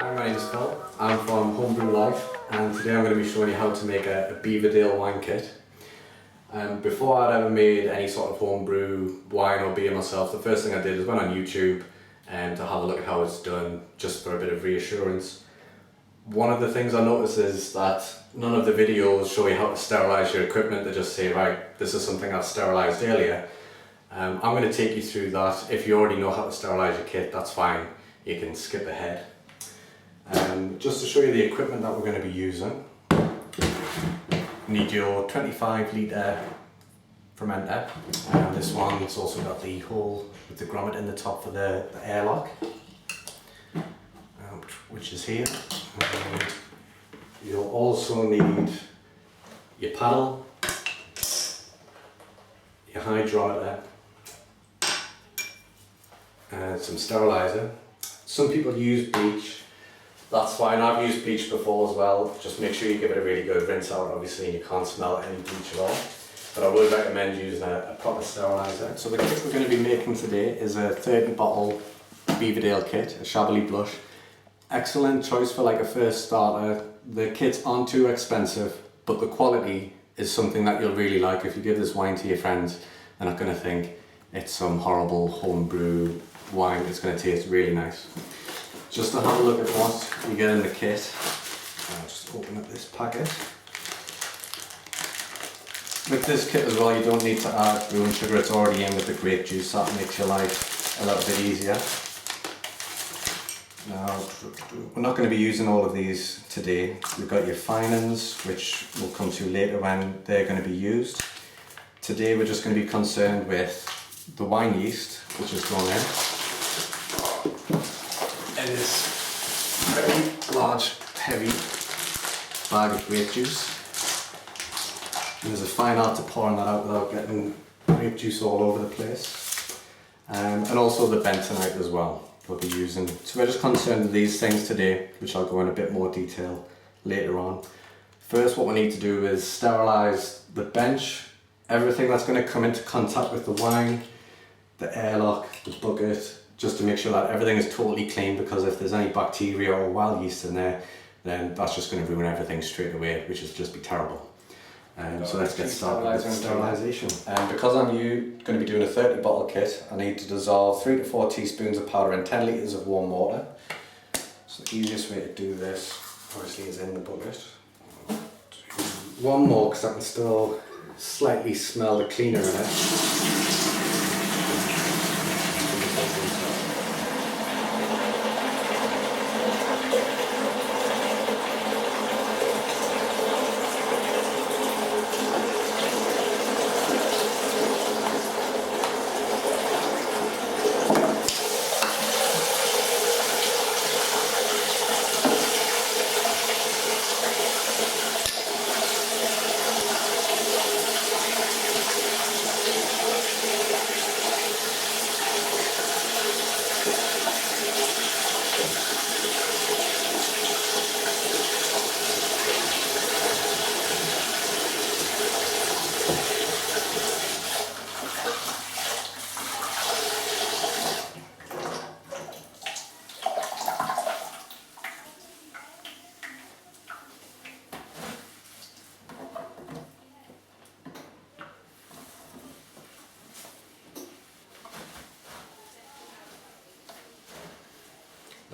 Hi, my name is Phil. I'm from Homebrew Life, and today I'm going to be showing you how to make a Beaverdale wine kit. Before I'd ever made any sort of homebrew wine or beer myself, the first thing I did is went on YouTube to have a look at how it's done, just for a bit of reassurance. One of the things I noticed is that none of the videos show you how to sterilise your equipment. They just say, right, this is something I've sterilised earlier. I'm going to take you through that. If you already know how to sterilise your kit, that's fine. You can skip ahead. Just to show you the equipment that we're going to be using, you need your 25 litre fermenter. This one's also got the hole with the grommet in the top for the airlock, which is here. You'll also need your paddle, your hydrometer, and some steriliser. Some people use bleach. That's fine, I've used bleach before as well. Just make sure you give it a really good rinse out, obviously, and you can't smell any bleach at all. But I would recommend using a proper steriliser. So the kit we're going to be making today is a 30 bottle Beaverdale kit, a Chablis Blush. Excellent choice for like a first starter. The kits aren't too expensive, but the quality is something that you'll really like. If you give this wine to your friends, they're not going to think it's some horrible homebrew wine. It's going to taste really nice. Just to have a look at what you get in the kit, I'll just open up this packet. With this kit as well, you don't need to add brewing sugar, it's already in with the grape juice. That makes your life a little bit easier. Now, we're not going to be using all of these today. We've got your finings, which we'll come to later when they're going to be used. Today we're just going to be concerned with the wine yeast, which is going in. And this very large, heavy bag of grape juice. And there's a fine art to pouring that out without getting grape juice all over the place. And also the bentonite as well, we'll be using. So we're just concerned with these things today, which I'll go in a bit more detail later on. First, what we need to do is sterilise the bench, everything that's going to come into contact with the wine, the airlock, the bucket, just to make sure that everything is totally clean, because if there's any bacteria or wild yeast in there, then that's just going to ruin everything straight away, which would just be terrible. So let's get started with sterilisation. Because I'm going to be doing a 30 bottle kit, I need to dissolve 3 to 4 teaspoons of powder in 10 litres of warm water. So the easiest way to do this, obviously, is in the bucket. One more, because I can still slightly smell the cleaner in it.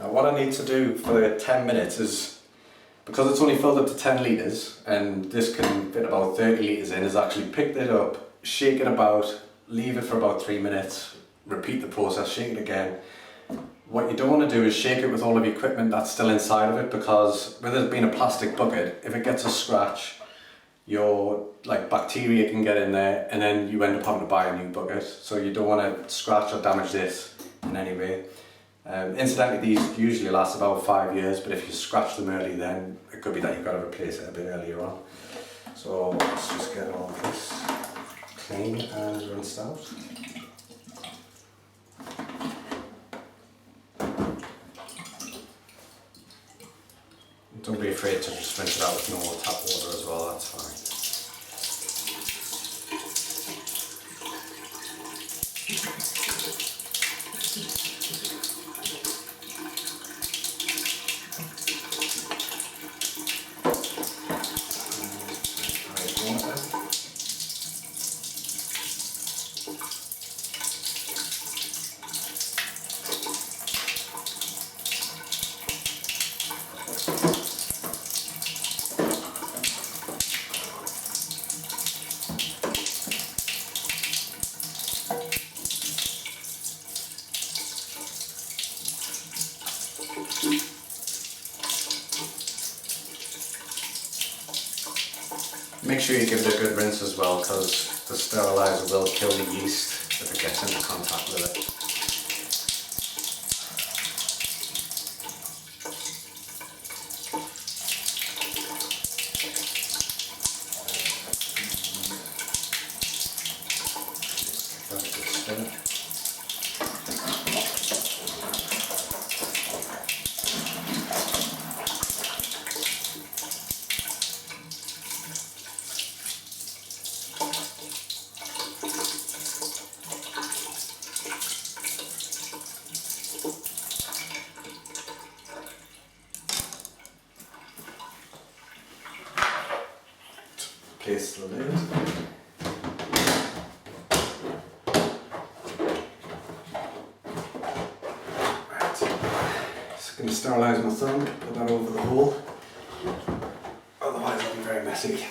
Now what I need to do for 10 minutes is, because it's only filled up to 10 litres and this can fit about 30 litres in, is actually pick it up, shake it about, leave it for about 3 minutes, repeat the process, shake it again. What you don't want to do is shake it with all of the equipment that's still inside of it, because with it being a plastic bucket, if it gets a scratch, your bacteria can get in there and then you end up having to buy a new bucket. So you don't want to scratch or damage this in any way. Incidentally, these usually last about 5 years, but if you scratch them early, then it could be that you've got to replace it a bit earlier on. So let's just get all this clean and rinsed out. Don't be afraid to just rinse it out with normal tap water as well, that's fine. Make sure you give it a good rinse as well, because the sterilizer will kill the yeast if it gets into contact with it. Give that a good stir. Place the lid. Right. Just going to sterilise my thumb, put that over the hole. Otherwise it'll be very messy.